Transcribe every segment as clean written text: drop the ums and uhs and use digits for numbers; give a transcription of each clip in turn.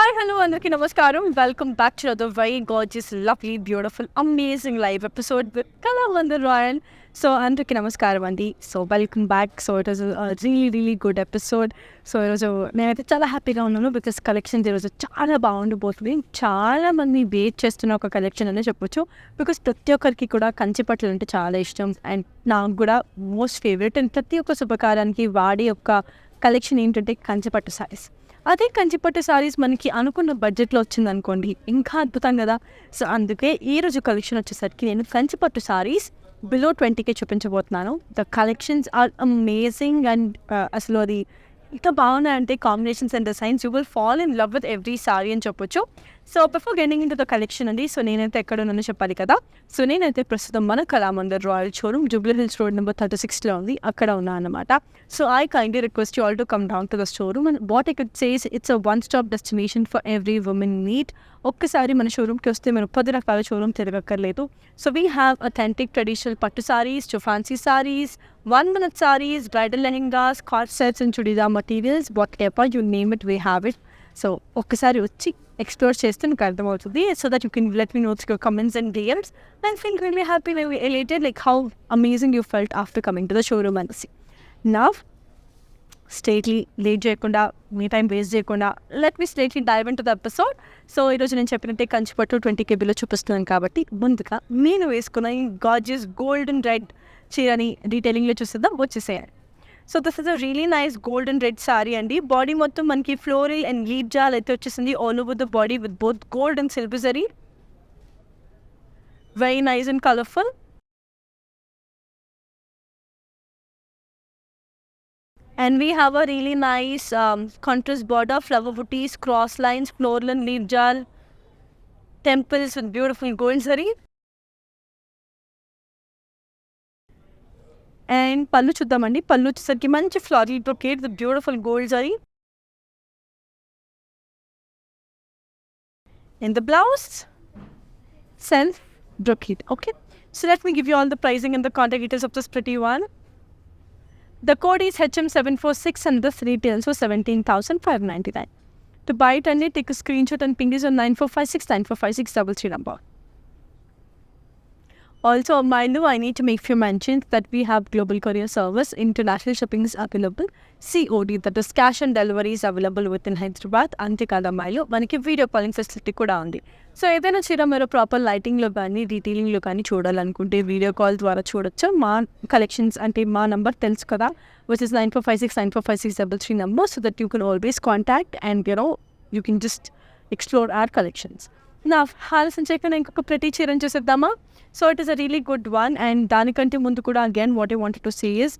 Hi, hello, అందరికీ నమస్కారం. Welcome back to another very gorgeous, lovely, beautiful, amazing live episode with Kalamandir Royal. So, అందరికీ నమస్కారం అండి. So, welcome back. So, it was a really good episode. So, ఈరోజు నేనైతే చాలా హ్యాపీగా ఉన్నాను బికాస్ కలెక్షన్ ఈరోజు చాలా బాగుండిపోతుంది. చాలా మంది వెయిట్ చేస్తున్న ఒక కలెక్షన్ అనే చెప్పొచ్చు బికాస్ ప్రతి ఒక్కరికి కూడా కంచిపట్లు అంటే చాలా ఇష్టం అండ్ నాకు కూడా మోస్ట్ ఫేవరెట్. అండ్ ప్రతి ఒక్క శుభకార్యానికి వాడే యొక్క కలెక్షన్ ఏంటంటే కంచిపట్టు సారీస్. అదే కంచిపట్టు సారీస్ మనకి అనుకున్న బడ్జెట్లో వచ్చింది అనుకోండి, ఇంకా అద్భుతం కదా. సో అందుకే ఈరోజు కలెక్షన్ వచ్చేసరికి నేను కంచిపట్టు సారీస్ బిలో 20K చూపించబోతున్నాను. The collections are amazing and అసలు అది ఇంకా బాగున్నాయంటే combinations and designs you will fall in love with every saree అని చెప్పొచ్చు. So before getting into the collection అండి, సో నేనైతే ఎక్కడ ఉన్నానో చెప్పాలి కదా. సో నేనైతే ప్రస్తుతం మన Kalamandir Royal showroom Jubilee Hills road number 36లో ఉంది, అక్కడ ఉన్నా అనమాట. So I kindly request you all to come down to the showroom and what I could says it's a one stop destination for every women need. ఒక్కసారి మన షోరూమ్కి వస్తే మీరు 10 రకాల షోరూమ్ తిరగక్కర్లేదు. So we have authentic traditional pattu sarees to fancy sarees, 1 minute sarees, bridal lehengas, cord sets and chudidar materials, whatever you name it, we have it. So, ఒక్కసారి వచ్చి explore చేస్తే మీకు అర్థమవుతుంది. So that you can let me notes your comments and DMs. I feel really happy, very elated, like how amazing you felt after coming to the showroom అనేసి. Now straightly late చేయకుండా, మీ time waste చేయకుండా, let me straightly dive into the episode. So ఈరోజు నేను చెప్పినట్టే కంచిపట్టు 20K below చూపిస్తున్నాను కాబట్టి ముందుగా నేను వేసుకున్న ఈ గార్జియస్ గోల్డెన్ రెడ్ చీరని డీటెయిలింగ్లో చూసేద్దాం, వచ్చేసేయాలి. So this is a really nice golden red saree అండి. బాడీ మొత్తం మనకి ఫ్లోరల్ అండ్ లీడ్ జాల్ అయితే వచ్చేసింది all over the body with both gold and silver zari. Very nice and colourful. And we have a really nice contrast border, flower booties, cross lines, floral and leaf jal, temples with beautiful gold zari. And పళ్ళు చూద్దామండి. పళ్ళు వచ్చేసరికి మంచి floral brocade with beautiful gold zari. In the blouse, self brocade. Okay, so let me give you all the pricing and the contact details of this pretty one. The code is HM746 and this retails for 17,599. To buy it only, take a screenshot and ping this on 9456 number. Also, Milo, I need to make few mentions that we have global courier service. International shipping is available. COD, that is cash on delivery, is available within Hyderabad. అంతేకాదా మైలో మనకి video calling facility కూడా ఉంది. So ఏదైనా చీర మీరు proper లైటింగ్లో కానీ డీటెయిలింగ్లో కానీ చూడాలనుకుంటే video call ద్వారా చూడొచ్చు. మా కలెక్షన్స్ అంటే మా నెంబర్ తెలుసు కదా, which is 9456 number. So that you can always contact and you can just explore hour collections. నా ఆలస్యం చేయకుండా ఇంకొక ప్రతి చీరని చూసేద్దామా. So it is a really good one. And దానికంటే ముందు కూడా again what I wanted to say is,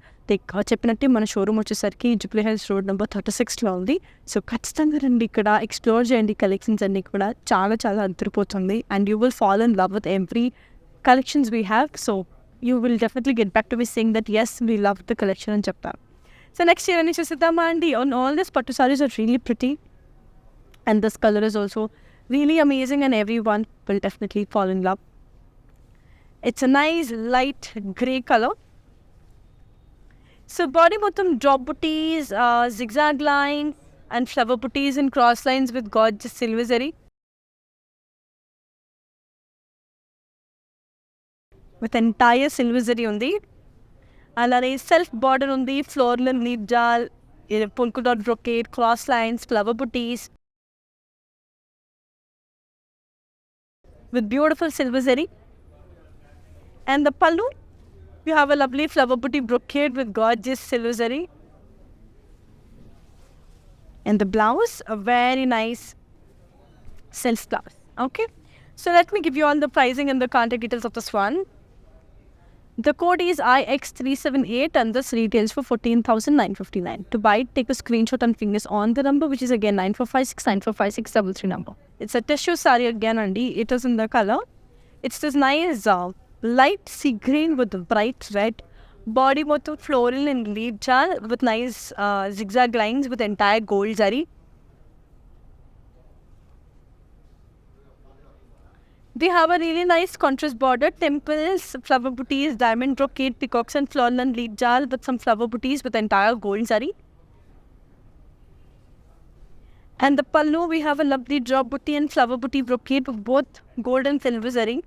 చెప్పినట్టే మన షోరూమ్ వచ్చేసరికి జూబ్లీ హిల్స్ రోడ్ నెంబర్ 36లో ఉంది. సో ఖచ్చితంగా రండి, ఇక్కడ ఎక్స్ప్లోర్ చేయండి. కలెక్షన్స్ అన్నీ కూడా చాలా అదిరిపోతుంది and you will fall in love with every collections we have. So you will definitely get back to be saying that yes we love the collection అని చెప్తారు. సో నెక్స్ట్ ఇయర్ అని చూసేద్దామా అండి. On all this pattu saris are really pretty and this colour is also really amazing and everyone will definitely fall in love. It's a nice light grey color. So body bottom drop booties, zigzag line and flower booties and cross lines with gorgeous silver zari. With entire silver zari undi. Alare self border undi, floral and leaf jal, polka dot brocade, cross lines, flower booties. With beautiful silver zari. And the pallu, you have a lovely flower booty brocade with gorgeous silver zari. And the blouse, a very nice silk blouse. Okay, so let me give you all the pricing and the contact details of this one. The code is IX378 and this retails for 14,959. To buy it, take a screenshot and ping this on the number, which is again 9456 number. It's a tissue saree again, Andy. It is in the color. It's this nice light sea green with bright red. Body motto floral and leaf jal with nice zigzag lines with entire gold zari. They have a really nice contrast border, temples, flower booties, diamond brocade, peacocks and floral and leaf jal with some flower booties with entire gold zari. And the pallu, we have a lovely drop booty and flower booty brocade with both gold and silver zari.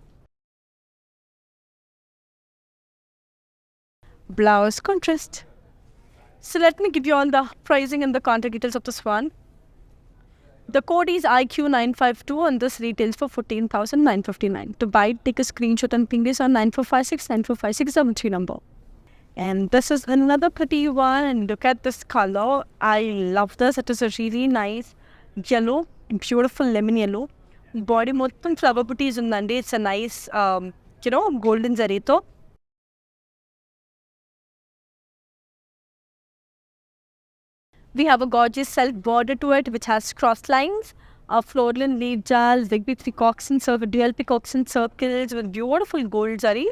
Blouse contrast. So let me give you all the pricing and the contact details of this one. The code is IQ952 and this retails for 14,959. To buy it, take a screenshot and ping this on 9456 number. And this is another pretty one, and look at this color. I love this. It is a really nice yellow, beautiful lemon yellow. Body mottham flower booties undandi. It's a nice, golden zarito. We have a gorgeous self border to it, which has cross lines, floral and leaf jars, big peacocks and dual peacocks and circles with beautiful gold zari.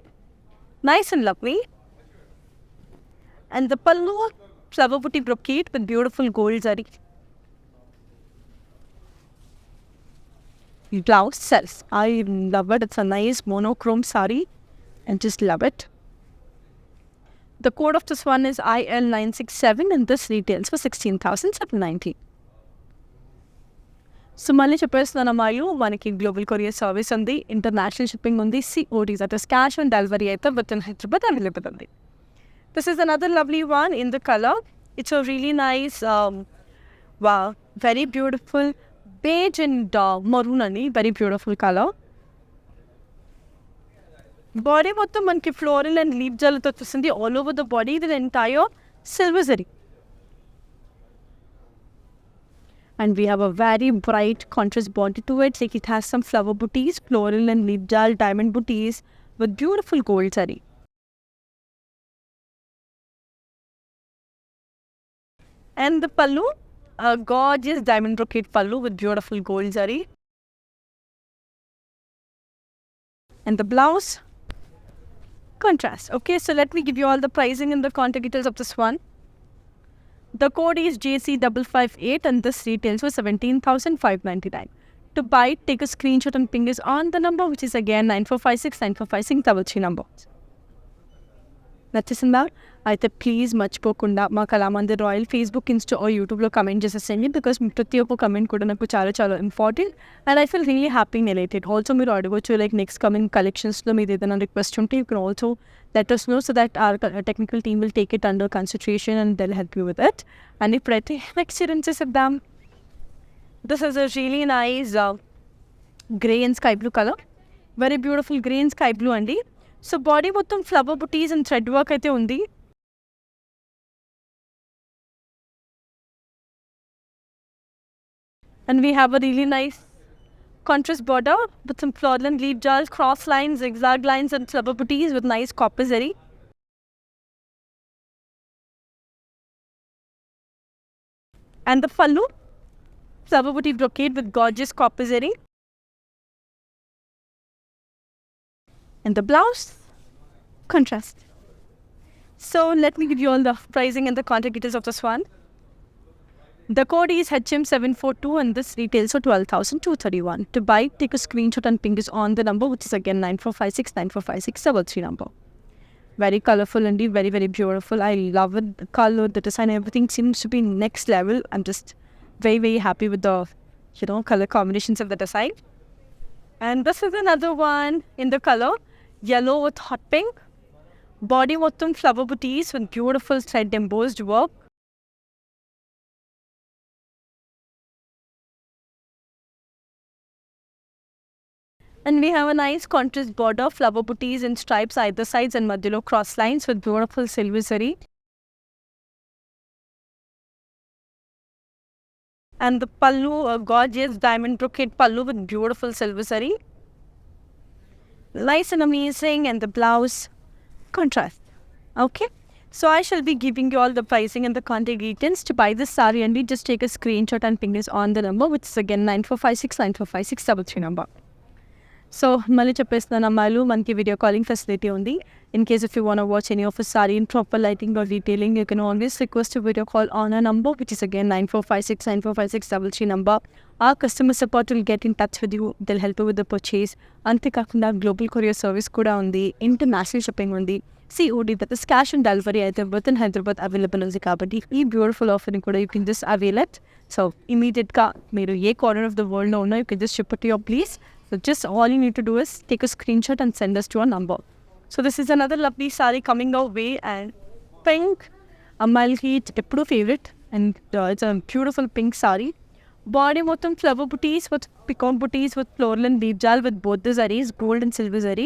Nice and lovely. And the pallu, flower booty brocade with beautiful gold zari. Blouse self. I love it. It's a nice monochrome sari and just love it. The code of this one is IL967 and this retails for 16,790. So, mali cheppestunna Amayu, manaki global courier service undi, international shipping undi, COD, that is cash on delivery aitha within Hyderabad available undi. This is another lovely one in the color. It's a really nice, wow, very beautiful beige and maroon ani, very beautiful color. Body మొత్తం మనకి floral and leaf జల్తో వచ్చేసింది. All over the body, the entire silver zari. And we have a very bright contrast body to it. Like it has some flower booties, floral and leaf jal, diamond booties with beautiful gold zari. And the pallu, a gorgeous diamond brocade pallu with beautiful gold zari. And the blouse, contrast. Okay, so let me give you all the pricing and the contact details of this one. The code is JC558 and this retails for 17,599. To buy it, take a screenshot and ping us on the number, which is again 9456 number. నచ్చేసిందా? అయితే please మర్చిపోకుండా మా Kalamandir Royal Facebook, Insta or యూట్యూబ్లో comment చేసేసేయండి. Because ప్రతి ఒక్క comment కూడా నాకు చాలా చాలా important and I feel really happy elated. Also మీరు అడగవచ్చు లైక్ నెక్స్ట్ కమింగ్ కలెక్షన్స్లో మీరు ఏదైనా రిక్వెస్ట్ ఉంటే you can also let us know so that our technical team will take it under consideration and they'll help you with it. And ఇప్పుడైతే next చూసేద్దాం. This is a really nice grey and sky blue color. Very beautiful grey and sky blue అండి. So body మొత్తం flower butis and thread work అయితే ఉంది. And we have a really nice contrast border with some floral and leaf jars, cross lines, zigzag lines and flower booties with nice copper zari. And the pallu, flower booty brocade with gorgeous copper zari. And the blouse, contrast. So let me give you all the pricing and the contact details of this one. The code is HM742 and this retails for 12,231. To buy, take a screenshot and ping us on the number, which is again 9456 number. Very colorful and very, very beautiful. I love it. The color, the design, everything seems to be next level. I'm just very, very happy with the, color combinations of the design. And this is another one in the color yellow with hot pink. Body mottham flower booties with beautiful thread embossed work. And we have a nice contrast border, flower booties and stripes either sides and madhyalo cross lines with beautiful silver zari. And the pallu, a gorgeous diamond brocade pallu with beautiful silver zari. Nice and amazing. And the blouse, contrast. Okay. So I shall be giving you all the pricing and the contact details. To buy this sari and just take a screenshot and ping us on the number, which is again 9456 number. So mali cheppestunna Amalu, manki video calling facility undi. In case if you want to watch any of a sari in proper lighting or detailing, you can always request a video call on a number, which is again 9456 number. Our customer support will get in touch with you. They'll help you with the purchase. Ante kakunda global courier service kuda undi, international shipping undi. COD, that is cash on delivery అయితే within Hyderabad available ఉంది కాబట్టి ఈ beautiful ఆఫర్ని కూడా you can just avail it. So ఇమీడియట్గా మీరు ఏ corner of the వరల్డ్లో ఉన్నా you can just ship it to your place. So just all you need to do is take a screen shot and send us to our number. So this is another lovely sari coming our way. And pink అమ్మాయిలకి ఎప్పుడూ favourite. And it's a beautiful pink sorry. Body మొత్తం flower booties with peacock booties with floral and leaf jal with both the zaris, gold and silver zari.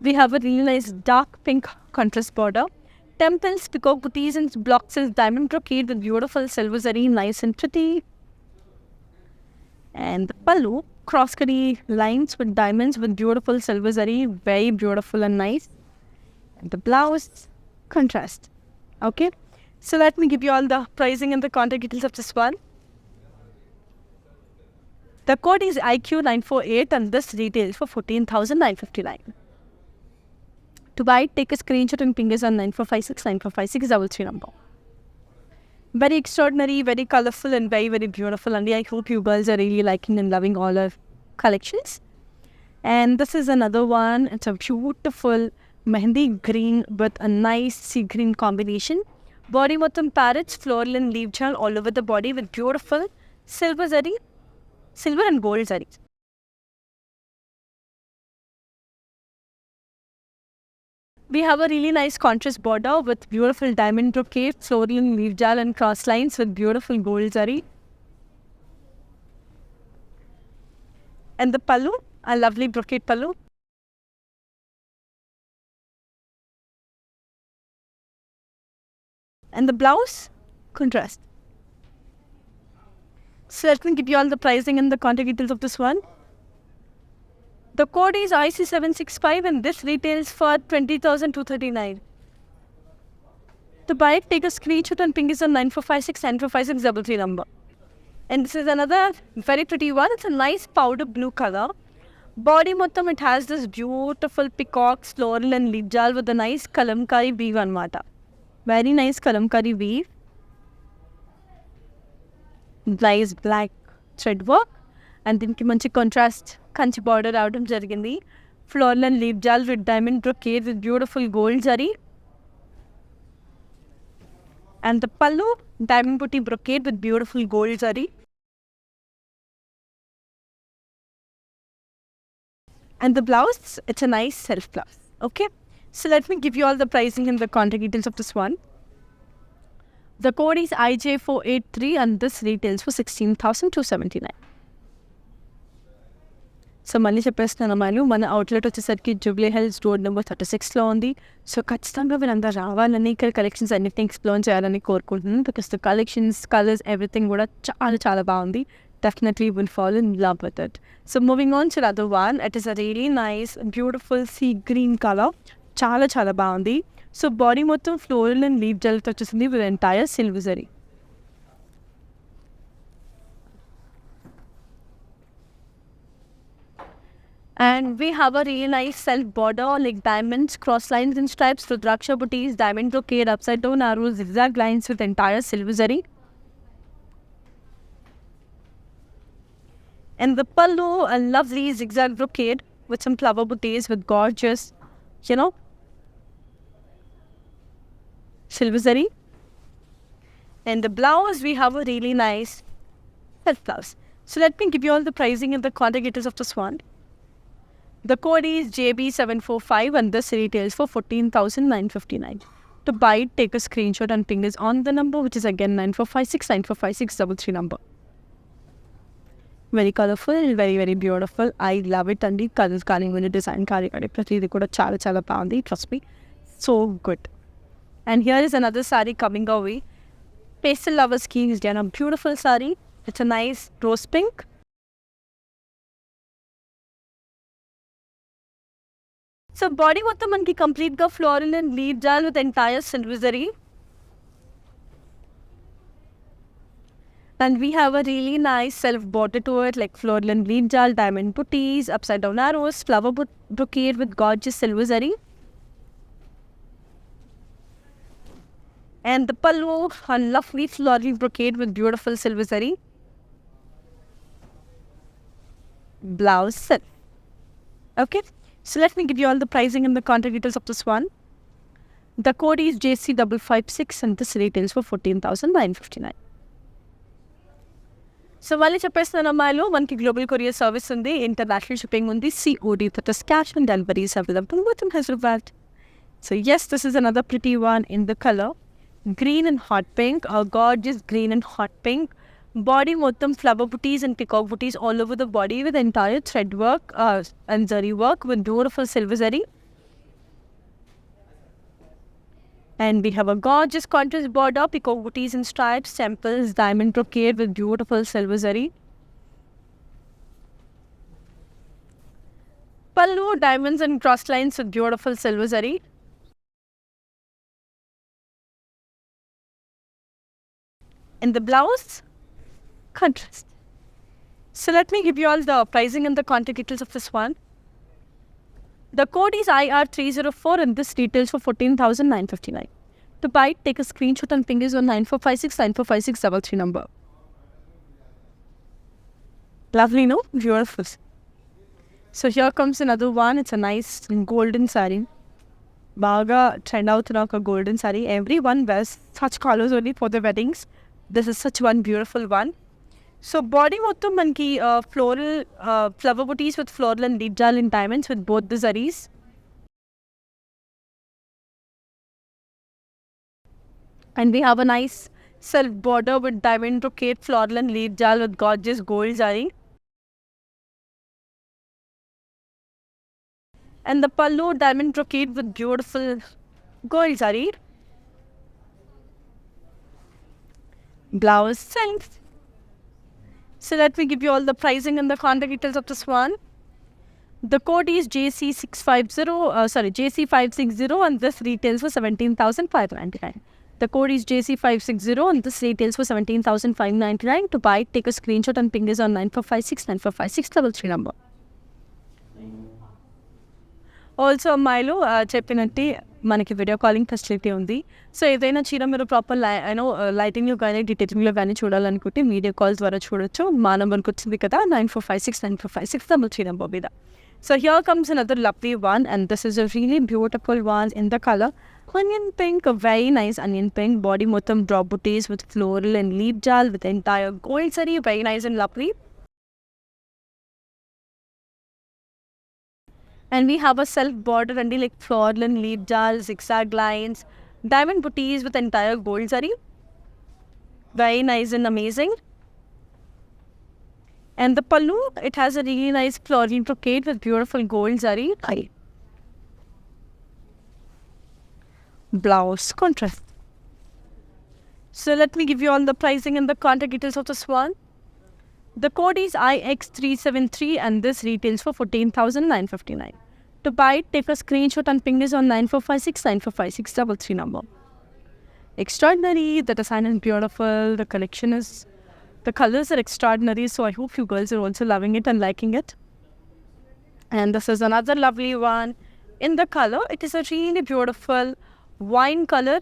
We have a really nice dark pink contrast border. Temples, peacock booties and block silk diamond brocade with beautiful silver zari, nice and pretty. And the pallu, cross-cutty lines with diamonds with beautiful silver zari, very beautiful and nice. And the blouse, contrast. Okay, so let me give you all the pricing and the contact details of this one. The code is IQ948 and this retails for 14,959. To buy it, take a screenshot and ping us on 9456 number. Very extraordinary, very colorful and very, very beautiful. And I hope you girls are really liking and loving all our collections. And this is another one. It's a beautiful mehendi green with a nice sea green combination. Body mottam parrots, floral and leaf jal all over the body with beautiful silver zari, silver and gold zari. We have a really nice contrast border with beautiful diamond brocade, floral and leaf jal and cross lines with beautiful gold zari. And the pallu, a lovely brocade pallu. And the blouse, contrast. So let me give you all the pricing and the contact details of this one. The code is IC765 and this retails for 20,239. To buy it, take a screenshot and ping us on 9456 number. And this is another very pretty one. It's a nice powder blue color. Body mottam, it has this beautiful peacocks, floral and leaf jal with a nice kalamkari weave anamata. Very nice kalamkari weave. Nice black thread work. And దీనికి మంచి contrast Kanchi border రావడం జరిగింది. Floral and leaf jaal with diamond brocade with beautiful gold zari. And the pallu, diamond booty brocade with beautiful gold zari. And the blouse, it's a nice self blouse. Okay. So let me give you all the pricing and the contact details of this one. The code is IJ483 and this retails for 16,279. So మళ్ళీ చెప్పేస్తున్నాను అమ్మాయిలు, మన outlet వచ్చేసరికి Jubilee Hills road number 36లో ఉంది. So ఖచ్చితంగా వీళ్ళందరూ రావాలని, ఇక్కడ కలెక్షన్స్ అన్నిటిని ఎక్స్ప్లోర్ చేయాలని కోరుకుంటున్నాను. Because the collections, colours, everything కూడా చాలా చాలా బాగుంది. Definitely will fall in love with it. So moving on to the other one, it is a really nice, beautiful sea green color. చాలా చాలా బాగుంది. సో బాడీ మొత్తం ఫ్లోరల్ అండ్ లీఫ్ జెల్తో వచ్చేసింది with entire silver zari. And we have a really nice self border like diamonds, cross lines and stripes, Rudraksha booties, diamond brocade, upside down arrows, zigzag lines with entire silver zari. And the pallu, a lovely zigzag brocade with some flower bouquets with gorgeous, silver zari. And the blouse, we have a really nice self blouse. So let me give you all the pricing and the contact details of this one. The code is JB745 and this retails for 14,959. To buy it, take a screenshot and ping us on the number, which is again 9456 number. Very colorful, very, very beautiful. I love it. And the colors కానీ design కానీ ప్రతిది కూడా చాలా చాలా బాగుంది. Trust me, so good. And here is another saree coming our way. Pastel lovers key is a beautiful saree. It's a nice rose pink. So body మొత్తం మనకి complete గా floral and leaf jaal with entire silver zari. And we have a really nice self border to it, like floral and leaf jal, diamond booties, upside down arrows, flower brocade with gorgeous silver zari. And the pallu, a lovely floral brocade with beautiful silver zari. blouse set. Okay, so let me give you all the pricing and the contact details of this one. The code is JC556 and this retails for 14,959. So మళ్ళీ చెప్పేస్తున్నాను అమ్మాయిలు, మనకి global courier service ఉంది, international shipping ఉంది, COD, that is cash on delivery is available within Hyderabad. So yes, this is another pretty one in the color green and hot pink, a gorgeous green and hot pink. Body మొత్తం flower booties and peacock booties all over the body with entire thread work and zari work with beautiful silver zari. And we have a gorgeous contrast border, peacock booties and stripes, temples, diamond brocade with beautiful silver zari. Pallu, diamonds and cross lines with beautiful silver zari. And the blouse, contrast. So let me give you all the pricing and the contact details of this one. The code is IR304 and this retails for 14,959. To buy it, take a screenshot and ping us on 9456 number. Lovely, no? Beautiful. So here comes another one. It's a nice golden saree. Baga trend out a golden saree. Everyone wears such colors only for the weddings. This is such one beautiful one. So body mottam manki floral flower booties with floral and deep jal in diamonds with both the zaris. And we have a nice self border with diamond brocade, floral and leaf jal with gorgeous gold zari. And the pallu, diamond brocade with beautiful gold zari. Blouse length. So let me give you all the pricing and the contact details of this one. The code is JC560 and this retails for 17,599. The code is JC560 and this retails for 17,599. To buy it, take a screenshot and ping us on 9456 number. Also అమ్మాయిలు చెప్పినట్టే మనకి video calling facility ఉంది. So ఏదైనా చీర మీరు proper లైటింగ్లో కానీ డీటెయిలింగ్లో కానీ చూడాలనుకుంటే వీడియో కాల్ ద్వారా చూడొచ్చు. మా నెంబర్కి వచ్చింది కదా 9456 నెంబర్ మీద. So here comes another lovely one and this is a really beautiful one in the color onion pink, a very nice onion pink. Body mottam drop booties with floral and leaf jal with entire gold zari, very nice and lovely. And we have a self border and like floral and leaf jal, zigzag lines, diamond booties with entire gold zari, very nice and amazing. And the pallu, it has a really nice floral brocade with beautiful gold zari. Blouse contrast. So let me give you all the pricing and the contact details of this one. The code is IX373 and this retails for 14,959. To buy it, take a screenshot and ping us on 9456 number. Extraordinary, the design is beautiful, the collection is, the colors are extraordinary, so I hope you girls are also loving it and liking it. And this is another lovely one in the color. It is a really beautiful wine color.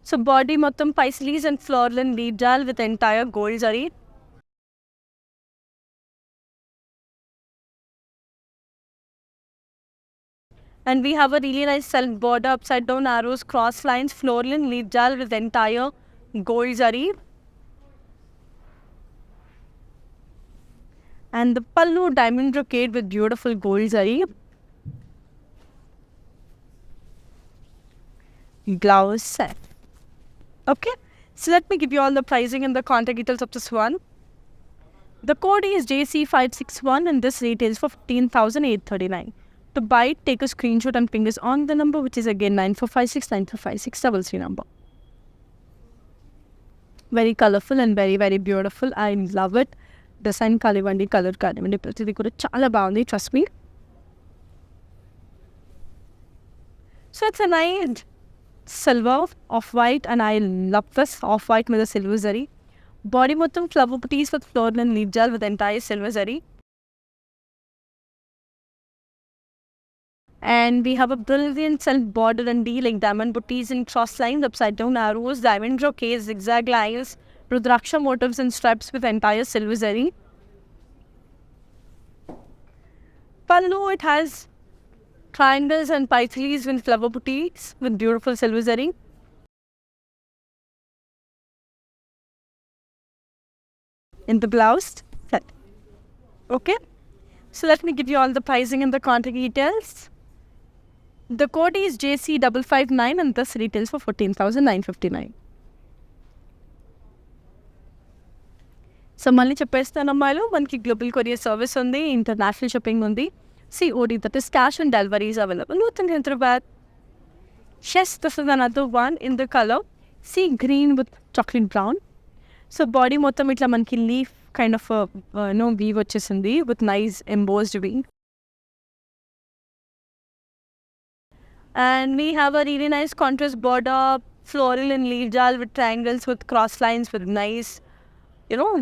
So body mottam paisleys and floral and leaf jal with entire gold zari. And we have a really nice self border, upside down arrows, cross lines, floral and leaf jal with entire gold zari. And the pallu, diamond brocade with beautiful gold zari. Blouse set. Okay, so let me give you all the pricing and the contact details of this one. The code is JC561 and this retails for 15,839. To buy it, take a screenshot and ping us on the number, which is again 9456 number. Very colorful and very, very beautiful. I love it. Design kalivandi, color kalivandi, pratidi kuda chala baagundi, trust me. So it's a nice silver off-white and I love this off-white with a silver zari. Body mottam flower booties with floral and leaf jal with entire silver zari. And we have a brilliant self border and like diamond booties and cross lines, upside down arrows, diamond brocades, zigzag lines, Rudraksha motifs and stripes with entire silver zari. pallu, it has triangles and pythiles with flower boutiques with beautiful silver zari. In the blouse set. Okay, so let me give you all the pricing and the contact details. The code is JC559 and this retails for 14,959. So మళ్ళీ చెప్పేస్తాను అమ్మాయిలు, మనకి global courier service ఉంది, international shipping ఉంది, COD, that is cash on delivery, is available within Hyderabad. Yes, this is another one in the color sea green with chocolate brown. So body మొత్తం ఇట్లా మనకి leaf kind of weave వచ్చేసింది with nice embossed weave. And we have a really nice contrast border, floral and leaf jal with triangles with cross lines with nice,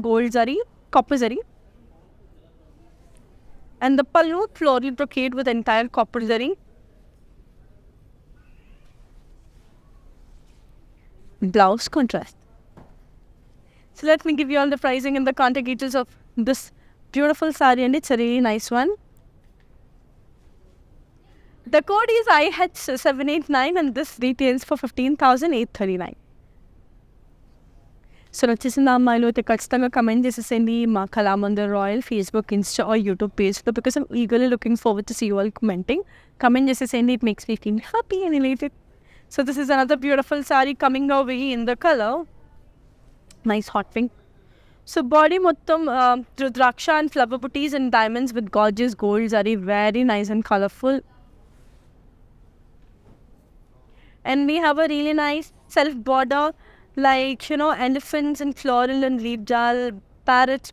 gold zari, copper zari. And the pallu, floral brocade with entire copper zari. Blouse contrast. So let me give you all the pricing and the contact details of this beautiful saree, and it's a really nice one. The code is IH789 and this retails for 15,839. So వచ్చేసింది అమ్మాయిలు, అయితే ఖచ్చితంగా comment చేసేసేయండి మా Kalamandir Royal Facebook, Insta or YouTube పేజ్లో, because I'm eagerly looking forward to see you all commenting. Comment చేసేసేయండి, it makes me feel happy and related. So this is another beautiful saree coming away in the colour nice hot pink. So body మొత్తం rudraksha and flower butis and diamonds with gorgeous gold saree, very nice and colourful. And we have a really nice self border, like elephants and floral and leaf jal, parrot,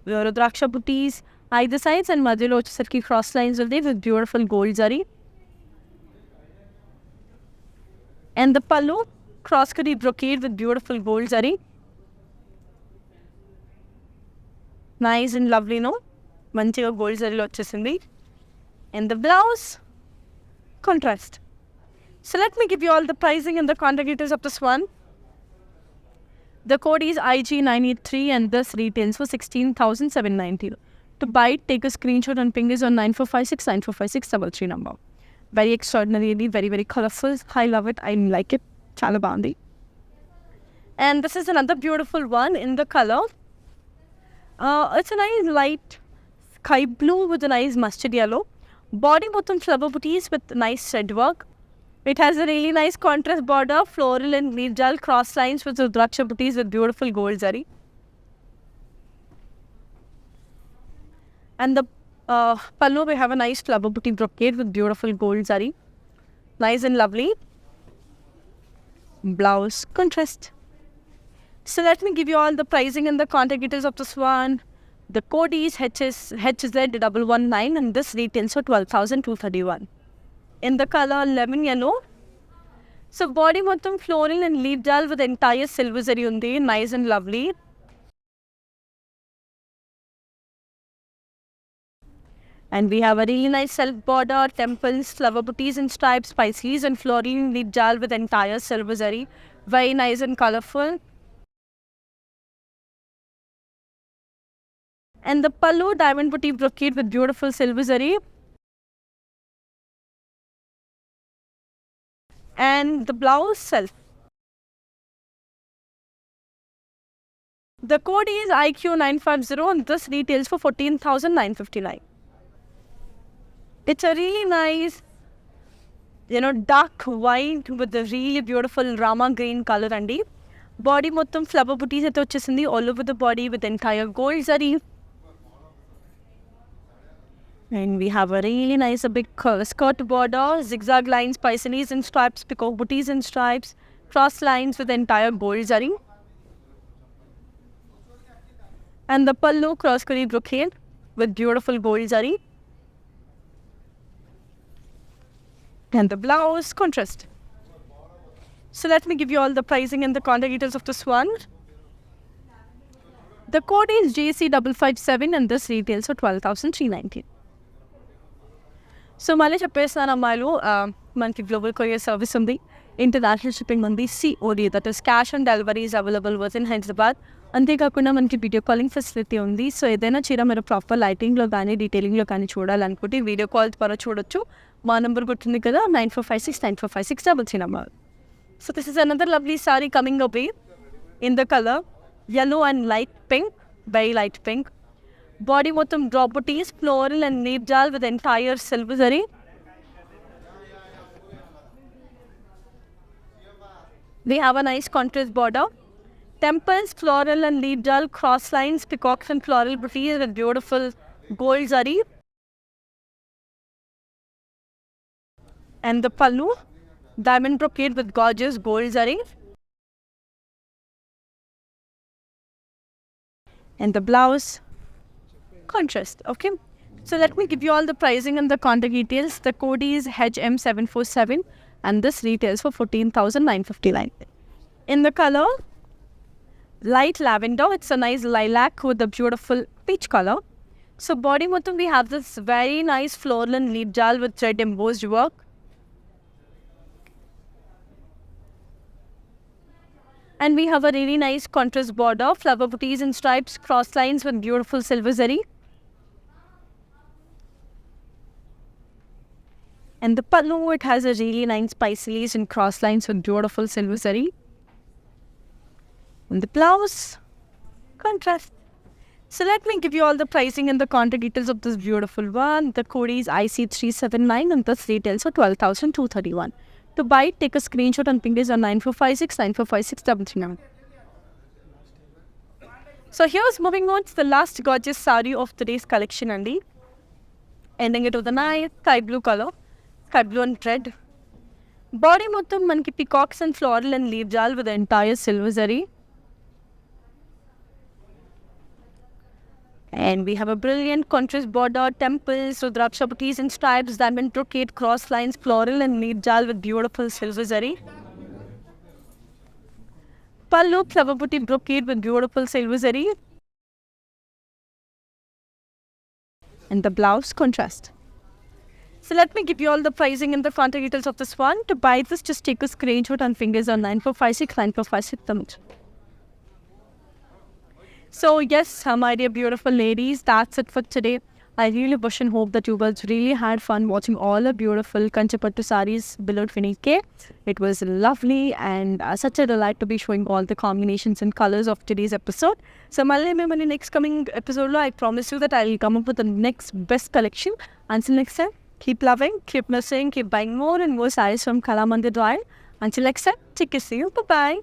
rudraksha booties either sides, and madhyalo vachesariki cross lines will be with beautiful gold zari. And the pallu, cross kari brocade with beautiful gold zari. Nice and lovely, manchiga gold zari lo vachesindi. And the blouse contrast. So let me give you all the pricing and the contact details of this one. The code is IG983 and this retails for 16,790. To buy it, take a screenshot and ping this on 9456 number. Very extraordinarily, very, very colorful. I love it. I like it. Chala bandi. And this is another beautiful one in the color. It's a nice light sky blue with a nice mustard yellow. Body bottom flower booties with nice thread work. It has a really nice contrast border, floral and leaf jal cross lines with rudraksha booties with beautiful gold zari. And the pallu, we have a nice flower booty brocade with beautiful gold zari. Nice and lovely. Blouse contrast. So let me give you all the pricing and the contact details of this one. The code is HZ119 and this retails for 12,231. In the color lemon yellow. So body మొత్తం floral and leaf jal with entire silver zari undi, nice and lovely. And we have a really nice self border, temples, flower booties and stripes, spices and floral and leaf jal with entire silver zari, very nice and colorful. And the pallu, diamond booty brocade with beautiful silver zari. And the blouse self. The code is IQ950 and this retails for 14,959. It's a really nice, dark white with a really beautiful Rama green color andi. Body మొత్తం flower booties అయితే వచ్చేసింది all over the body with entire gold zari. And we have a really nice big skirt border, zigzag lines, paisanis and stripes, peacock booties and stripes, cross lines with entire gold zari. And the pallu, cross kari brocade with beautiful gold zari. And the blouse contrast. So let me give you all the pricing and the contact details of this one. The code is JC557 and this retails for 12,319. So మళ్ళీ చెప్పేస్తాను అమ్మాయిలు, మనకి global courier service ఉంది, international shipping ఉంది, COD, that is cash on delivery is available with in Hyderabad. అంతేకాకుండా మనకి video calling facility ఉంది. So ఏదైనా చీర మీరు ప్రాపర్ లైటింగ్లో కానీ డీటెయిలింగ్లో కానీ చూడాలనుకుంటే వీడియో కాల్ ద్వారా చూడొచ్చు. మా నెంబర్ గుర్తుంది కదా, 9456 number. So this is another lovely sari coming away in the colour yellow and light pink, very light pink. Body మొత్తం drop booties, floral and leaf jal with entire silver zari. We have a nice contrast border. Temples, floral and leaf jal, cross lines, peacocks and floral booties with beautiful gold zari. And the pallu, diamond brocade with gorgeous gold zari. And the blouse, contrast, okay? So let me give you all the pricing and the contact details. The code is HM747 and this retails for 14,959. In the color, light lavender, it's a nice lilac with a beautiful peach color. So body mottum we have this very nice floral and leaf jal with thread embossed work. And we have a really nice contrast border, flower booties and stripes, cross lines with beautiful silver zari. And the pallu, it has a really nice paisleys and cross lines with beautiful silver zari. And the blouse, contrast. So let me give you all the pricing and the contact details of this beautiful one. The code is IC379 and this retails for 12,231. To buy it, take a screenshot and ping this on 9456 So here's moving on to the last gorgeous saree of today's collection, Andy. Ending it with a nice sky blue color, sky blue and red. Body mottum manki peacocks and floral and leaf jal with the entire silver zari. And we have a brilliant contrast border, temples, rudraksha booties and stripes, diamond brocade, cross lines, floral and leaf jal with beautiful silver zari. Pallu, flower booty brocade with beautiful silver zari. And the blouse, contrast. So let me give you all the pricing and the contact details of this one. To buy this, just take a screenshot and fingers on 9456. So yes, my dear beautiful ladies, that's it for today. I really wish and hope that you guys really had fun watching all the beautiful Kanchipattu sarees below 20k. It was lovely and such a delight to be showing all the combinations and colors of today's episode. So in next coming episode, I promise you that I will come up with the next best collection. Until next time, keep loving, keep missing, keep buying more and more sarees from Kalamandir Royal. Until next time, take care, see you, bye-bye.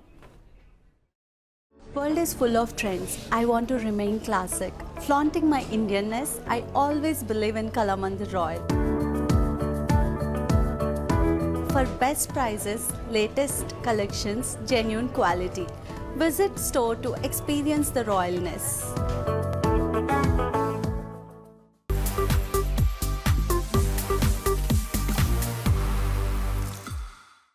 World is full of trends. I want to remain classic. Flaunting my Indianness, I always believe in Kalamandir Royal. For best prices, latest collections, genuine quality. Visit store to experience the royalness.